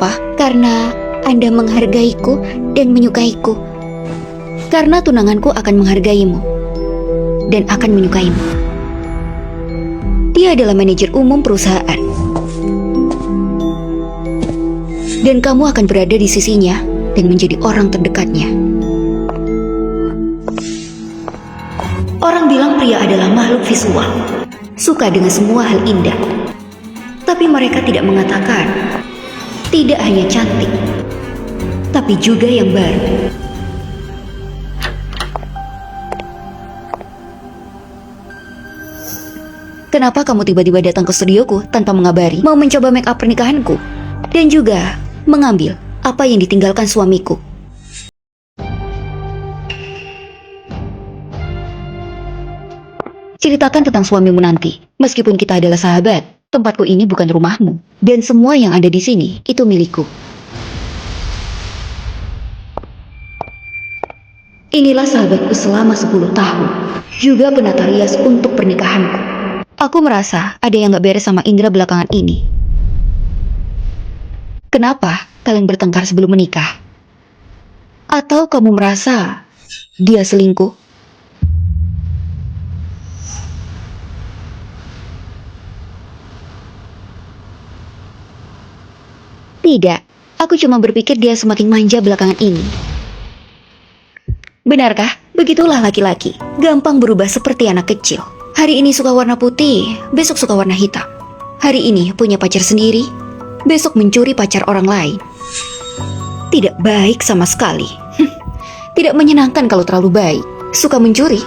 Kenapa? Karena Anda menghargaiku dan menyukaiku. Karena tunanganku akan menghargaimu dan akan menyukaimu. Dia adalah manajer umum perusahaan. Dan kamu akan berada di sisinya dan menjadi orang terdekatnya. Orang bilang pria adalah makhluk visual, suka dengan semua hal indah. Tapi mereka tidak mengatakan, tidak hanya cantik, tapi juga yang baru. Kenapa kamu tiba-tiba datang ke studioku tanpa mengabari, mau mencoba make up pernikahanku, dan juga mengambil apa yang ditinggalkan suamiku? Ceritakan tentang suamimu nanti. Meskipun kita adalah sahabat, tempatku ini bukan rumahmu. Dan semua yang ada di sini, itu milikku. Inilah sahabatku selama 10 tahun. Juga penata rias untuk pernikahanku. Aku merasa ada yang gak beres sama Indra belakangan ini. Kenapa kalian bertengkar sebelum menikah? Atau kamu merasa dia selingkuh? Tidak, aku cuma berpikir dia semakin manja belakangan ini. Benarkah? Begitulah laki-laki, gampang berubah seperti anak kecil. Hari ini suka warna putih, besok suka warna hitam. Hari ini punya pacar sendiri, besok mencuri pacar orang lain. Tidak baik sama sekali. Tidak menyenangkan kalau terlalu baik. Suka mencuri,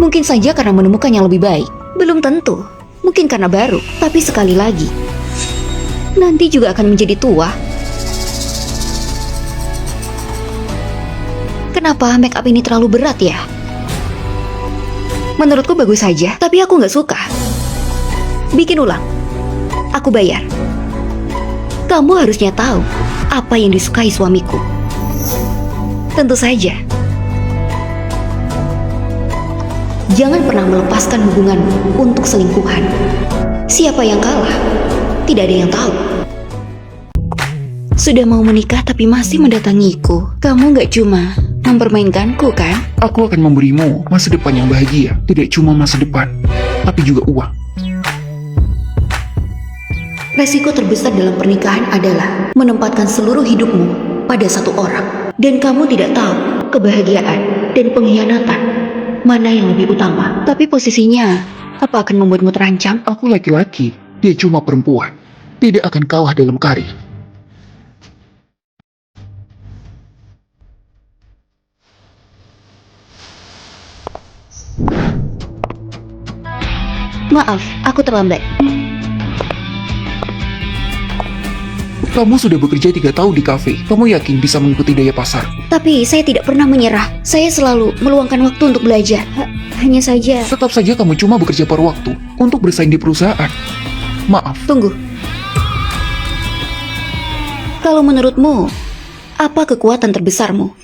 mungkin saja karena menemukan yang lebih baik. Belum tentu, mungkin karena baru. Tapi sekali lagi, nanti juga akan menjadi tua. Kenapa make up ini terlalu berat ya? Menurutku bagus saja, tapi aku nggak suka. Bikin ulang. Aku bayar. Kamu harusnya tahu apa yang disukai suamiku. Tentu saja. Jangan pernah melepaskan hubunganmu untuk selingkuhan. Siapa yang kalah? Tidak ada yang tahu. Sudah mau menikah tapi masih mendatangiku. Kamu nggak cuma mempermainkanku kan? Aku akan memberimu masa depan yang bahagia. Tidak cuma masa depan, tapi juga uang. Resiko terbesar dalam pernikahan adalah menempatkan seluruh hidupmu pada satu orang. Dan kamu tidak tahu kebahagiaan dan pengkhianatan mana yang lebih utama. Tapi posisinya, apa akan membuatmu terancam? Aku laki-laki, dia cuma perempuan. Tidak akan kalah dalam karir. Maaf, aku terlambat. Kamu sudah bekerja 3 tahun di kafe. Kamu yakin bisa mengikuti daya pasar? Tapi saya tidak pernah menyerah. Saya selalu meluangkan waktu untuk belajar. Hanya saja... Tetap saja kamu cuma bekerja paruh waktu untuk bersaing di perusahaan. Maaf. Tunggu. Kalau menurutmu, apa kekuatan terbesarmu?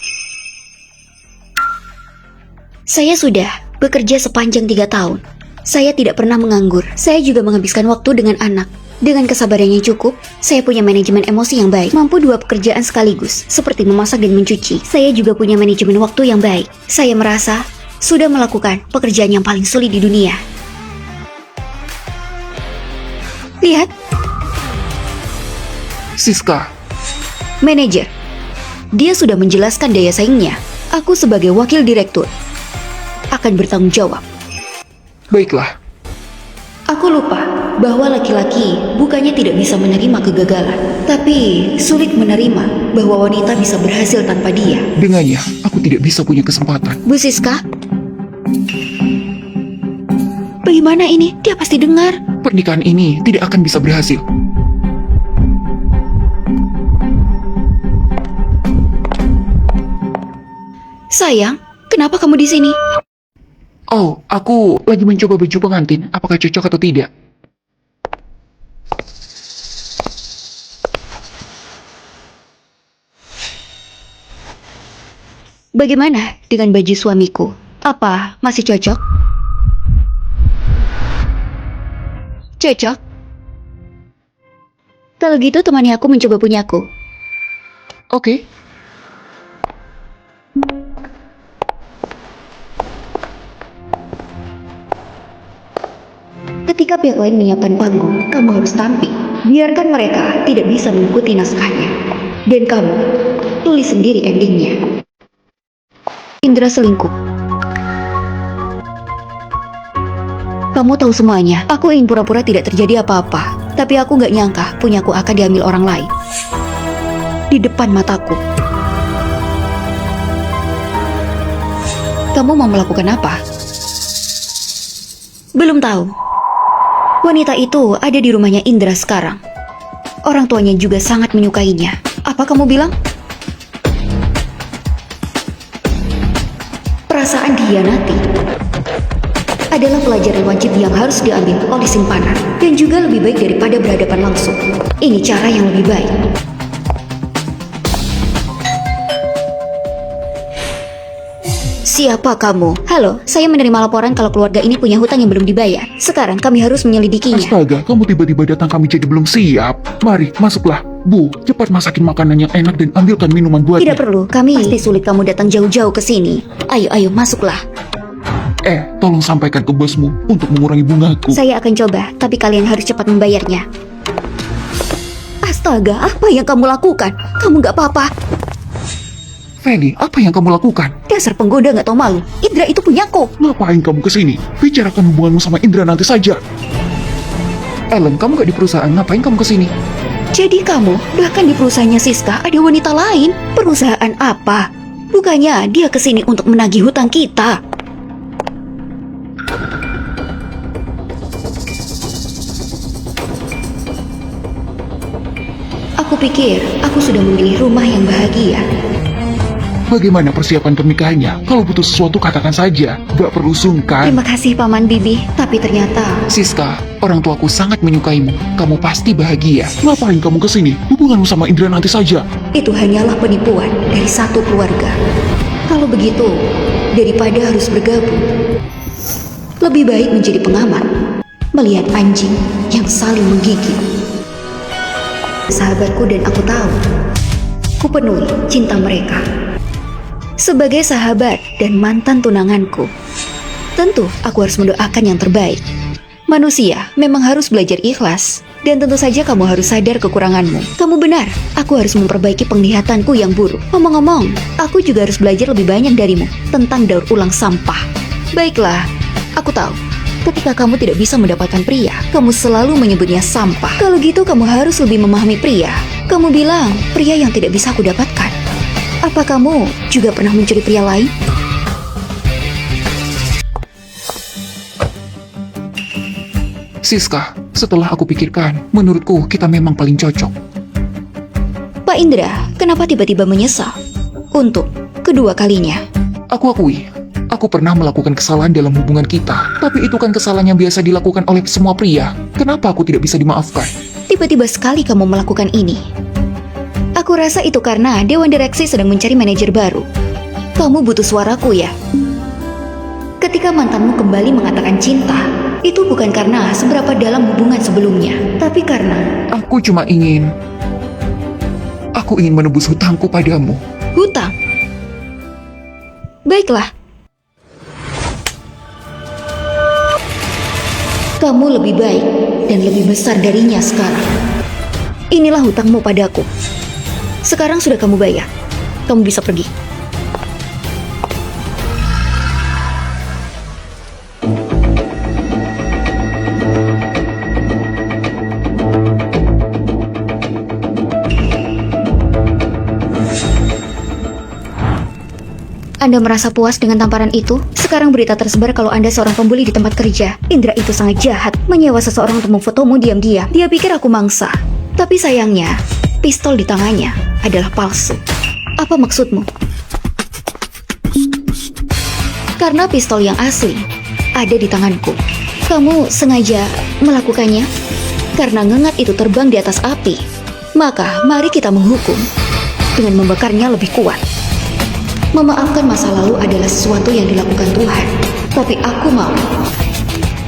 Saya sudah bekerja sepanjang 3 tahun. Saya tidak pernah menganggur. Saya juga menghabiskan waktu dengan anak. Dengan kesabaran yang cukup, saya punya manajemen emosi yang baik. Mampu 2 pekerjaan sekaligus, seperti memasak dan mencuci. Saya juga punya manajemen waktu yang baik. Saya merasa sudah melakukan pekerjaan yang paling sulit di dunia. Lihat. Siska. Manajer. Dia sudah menjelaskan daya saingnya. Aku sebagai wakil direktur akan bertanggung jawab. Baiklah. Aku lupa bahwa laki-laki bukannya tidak bisa menerima kegagalan, tapi sulit menerima bahwa wanita bisa berhasil tanpa dia. Dengannya, aku tidak bisa punya kesempatan. Bu Siska? Bagaimana ini? Dia pasti dengar. Pernikahan ini tidak akan bisa berhasil. Sayang, kenapa kamu di sini? Oh, aku lagi mencoba baju pengantin. Apakah cocok atau tidak? Bagaimana dengan baju suamiku? Apa masih cocok? Cocok? Kalau gitu temani aku mencoba punyaku. Oke. Ketika pihak lain menyiapkan panggung, kamu harus tampil. Biarkan mereka tidak bisa mengikuti naskahnya. Dan kamu, tulis sendiri endingnya. Indra selingkuh. Kamu tahu semuanya. Aku ingin pura-pura tidak terjadi apa-apa. Tapi aku gak nyangka punyaku akan diambil orang lain. Di depan mataku. Kamu mau melakukan apa? Belum tahu. Wanita itu ada di rumahnya Indra sekarang. Orang tuanya juga sangat menyukainya. Apa kamu bilang? Perasaan dihianati adalah pelajaran wajib yang harus diambil oleh simpanan, dan juga lebih baik daripada berhadapan langsung. Ini cara yang lebih baik. Siapa kamu? Halo, saya menerima laporan kalau keluarga ini punya hutang yang belum dibayar. Sekarang kami harus menyelidikinya. Astaga, kamu tiba-tiba datang, kami jadi belum siap. Mari, masuklah. Bu, cepat masakin makanan yang enak dan ambilkan minuman buatnya. Tidak perlu, kami pasti sulit kamu datang jauh-jauh ke sini. Ayo, masuklah. Tolong sampaikan ke bosmu untuk mengurangi bungaku. Saya akan coba, tapi kalian harus cepat membayarnya. Astaga, apa yang kamu lakukan? Kamu gak apa-apa. Feli, apa yang kamu lakukan? Dasar penggoda gak tahu malu. Indra itu punyaku. Ngapain kamu kesini? Bicarakan hubunganmu sama Indra nanti saja. Ellen, kamu gak di perusahaan, ngapain kamu kesini? Jadi kamu, bahkan di perusahaannya Siska ada wanita lain. Perusahaan apa? Bukannya dia kesini untuk menagih hutang kita. Aku pikir aku sudah memilih rumah yang bahagia. Bagaimana persiapan pernikahannya? Kalau butuh sesuatu katakan saja, gak perlu sungkan. Terima kasih Paman Bibi, tapi ternyata... Siska, orang tuaku sangat menyukaimu. Kamu pasti bahagia. Ngapain kamu kesini? Hubunganmu sama Indra nanti saja. Itu hanyalah penipuan dari satu keluarga. Kalau begitu, daripada harus bergabung, lebih baik menjadi pengamat, melihat anjing yang saling menggigit. Sahabatku dan aku tahu, ku penuhi cinta mereka. Sebagai sahabat dan mantan tunanganku, tentu aku harus mendoakan yang terbaik. Manusia memang harus belajar ikhlas, dan tentu saja kamu harus sadar kekuranganmu. Kamu benar, aku harus memperbaiki penglihatanku yang buruk. Ngomong-ngomong, aku juga harus belajar lebih banyak darimu tentang daur ulang sampah. Baiklah, aku tahu. Ketika kamu tidak bisa mendapatkan pria, kamu selalu menyebutnya sampah. Kalau gitu kamu harus lebih memahami pria. Kamu bilang, pria yang tidak bisa aku dapatkan. Apa kamu juga pernah mencuri pria lain? Siska, setelah aku pikirkan, menurutku kita memang paling cocok. Pak Indra, kenapa tiba-tiba menyesal? Untuk kedua kalinya. Aku akui, aku pernah melakukan kesalahan dalam hubungan kita. Tapi itu kan kesalahan yang biasa dilakukan oleh semua pria. Kenapa aku tidak bisa dimaafkan? Tiba-tiba sekali kamu melakukan ini. Aku rasa itu karena Dewan Direksi sedang mencari manajer baru. Kamu butuh suaraku ya? Ketika mantanmu kembali mengatakan cinta, itu bukan karena seberapa dalam hubungan sebelumnya, tapi karena... Aku ingin menebus hutangku padamu. Hutang? Baiklah. Kamu lebih baik dan lebih besar darinya sekarang. Inilah hutangmu padaku. Sekarang sudah kamu bayar. Kamu bisa pergi. Anda merasa puas dengan tamparan itu? Sekarang berita tersebar kalau Anda seorang pembuli di tempat kerja. Indra itu sangat jahat, menyewa seseorang untuk memfotomu diam-diam. Dia pikir aku mangsa. Tapi sayangnya, pistol di tangannya adalah palsu. Apa maksudmu? Karena pistol yang asli ada di tanganku. Kamu sengaja melakukannya? Karena ngengat itu terbang di atas api. Maka mari kita menghukum dengan membakarnya lebih kuat. Memaafkan masa lalu adalah sesuatu yang dilakukan Tuhan. Tapi aku mau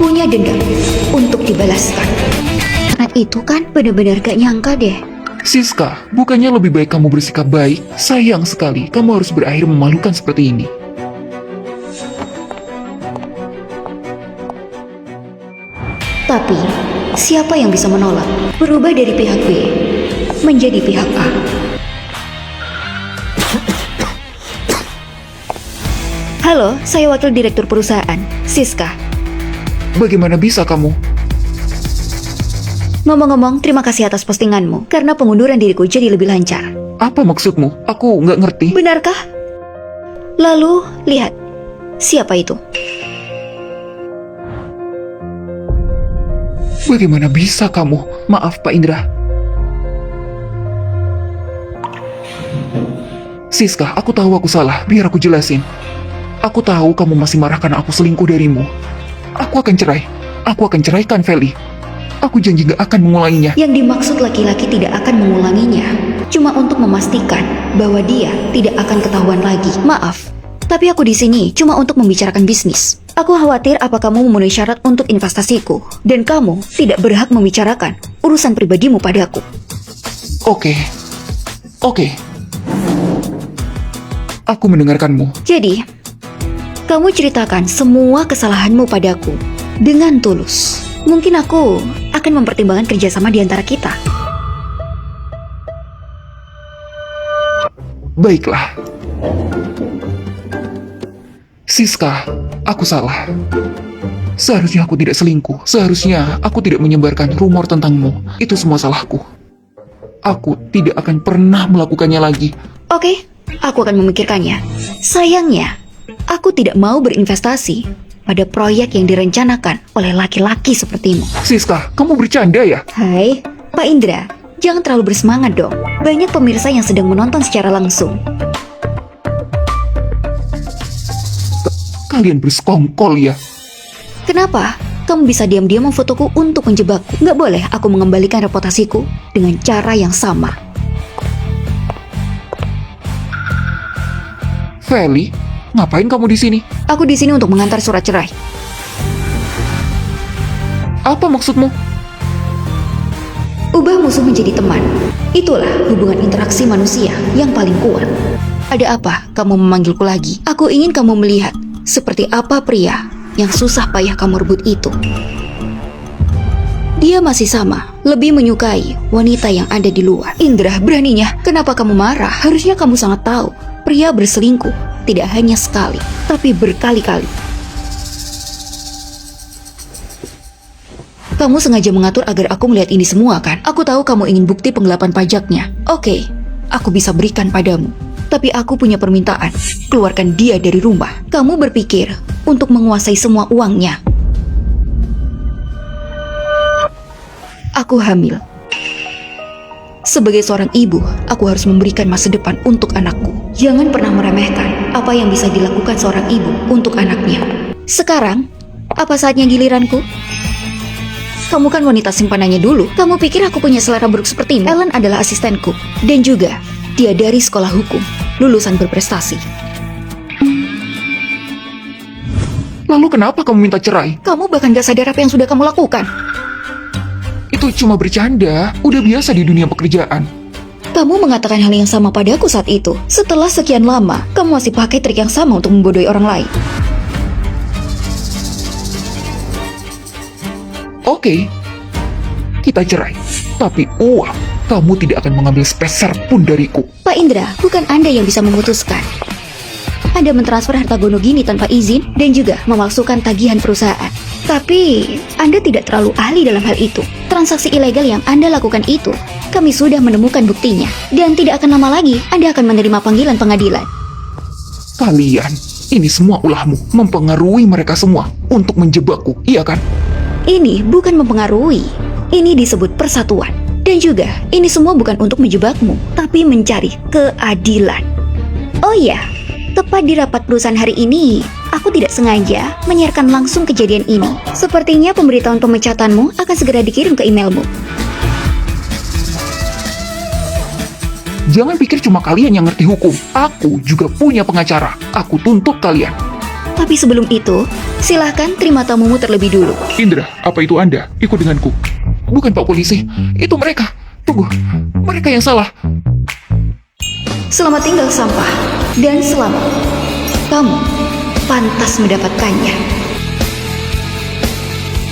punya dendam untuk dibalaskan. Karena itu kan benar-benar gak nyangka deh. Siska, bukannya lebih baik kamu bersikap baik? Sayang sekali, kamu harus berakhir memalukan seperti ini. Tapi, siapa yang bisa menolak? Berubah dari pihak B menjadi pihak A. Halo, saya wakil direktur perusahaan, Siska. Bagaimana bisa kamu? Ngomong-ngomong, terima kasih atas postinganmu, karena pengunduran diriku jadi lebih lancar. Apa maksudmu? Aku nggak ngerti. Benarkah? Lalu, lihat. Siapa itu? Bagaimana bisa kamu? Maaf, Pak Indra. Siska, aku tahu aku salah. Biar aku jelasin. Aku tahu kamu masih marah karena aku selingkuh darimu. Aku akan cerai. Aku akan ceraikan Feli. Aku janji gak akan mengulanginya. Yang dimaksud laki-laki tidak akan mengulanginya, cuma untuk memastikan bahwa dia tidak akan ketahuan lagi. Maaf, tapi aku di sini cuma untuk membicarakan bisnis. Aku khawatir apa kamu memenuhi syarat untuk investasiku, dan kamu tidak berhak membicarakan urusan pribadimu padaku. Oke. Aku mendengarkanmu. Jadi, kamu ceritakan semua kesalahanmu padaku dengan tulus. Mungkin aku akan mempertimbangkan kerjasama di antara kita. Baiklah. Siska, aku salah. Seharusnya aku tidak selingkuh. Seharusnya aku tidak menyebarkan rumor tentangmu. Itu semua salahku. Aku tidak akan pernah melakukannya lagi. Oke, aku akan memikirkannya. Sayangnya, aku tidak mau berinvestasi pada proyek yang direncanakan oleh laki-laki sepertimu. Siska, kamu bercanda ya? Hai, Pak Indra, jangan terlalu bersemangat dong. Banyak pemirsa yang sedang menonton secara langsung. Kalian bersekongkol ya? Kenapa? Kamu bisa diam-diam memfotoku untuk menjebakku. Nggak boleh aku mengembalikan reputasiku dengan cara yang sama. Feli, ngapain kamu di sini? Aku di sini untuk mengantar surat cerai. Apa maksudmu? Ubah musuh menjadi teman. Itulah hubungan interaksi manusia yang paling kuat. Ada apa kamu memanggilku lagi? Aku ingin kamu melihat seperti apa pria yang susah payah kamu rebut itu. Dia masih sama, lebih menyukai wanita yang ada di luar. Indra, beraninya, kenapa kamu marah? Harusnya kamu sangat tahu, pria berselingkuh tidak hanya sekali, tapi berkali-kali. Kamu sengaja mengatur agar aku melihat ini semua, kan? Aku tahu kamu ingin bukti penggelapan pajaknya. Oke, aku bisa berikan padamu. Tapi aku punya permintaan, keluarkan dia dari rumah. Kamu berpikir untuk menguasai semua uangnya. Aku hamil. Sebagai seorang ibu, aku harus memberikan masa depan untuk anakku. Jangan pernah meremehkan apa yang bisa dilakukan seorang ibu untuk anaknya. Sekarang, apa saatnya giliranku? Kamu kan wanita simpanannya dulu. Kamu pikir aku punya selera buruk sepertimu? Ellen adalah asistenku. Dan juga, dia dari sekolah hukum, lulusan berprestasi. Lalu kenapa kamu minta cerai? Kamu bahkan gak sadar apa yang sudah kamu lakukan. Itu cuma bercanda. Udah biasa di dunia pekerjaan. Kamu mengatakan hal yang sama padaku saat itu. Setelah sekian lama, kamu masih pakai trik yang sama untuk membodohi orang lain. Oke, kita cerai. Tapi uang, kamu tidak akan mengambil sepeser pun dariku. Pak Indra, bukan Anda yang bisa memutuskan. Anda mentransfer harta gono gini tanpa izin dan juga memalsukan tagihan perusahaan. Tapi, Anda tidak terlalu ahli dalam hal itu. Transaksi ilegal yang Anda lakukan itu, kami sudah menemukan buktinya. Dan tidak akan lama lagi, Anda akan menerima panggilan pengadilan. Kalian, ini semua ulahmu, mempengaruhi mereka semua untuk menjebakku, iya kan? Ini bukan mempengaruhi. Ini disebut persatuan. Dan juga, ini semua bukan untuk menjebakmu, tapi mencari keadilan. Oh iya, tepat di rapat perusahaan hari ini, aku tidak sengaja menyiarkan langsung kejadian ini. Sepertinya pemberitahuan pemecatanmu akan segera dikirim ke emailmu. Jangan pikir cuma kalian yang ngerti hukum. Aku juga punya pengacara. Aku tuntut kalian. Tapi sebelum itu, silahkan terima tamumu terlebih dulu. Indra, apa itu Anda? Ikut denganku. Bukan Pak Polisi, itu mereka. Tunggu, mereka yang salah. Selamat tinggal sampah, dan selamat. Kamu pantas mendapatkannya.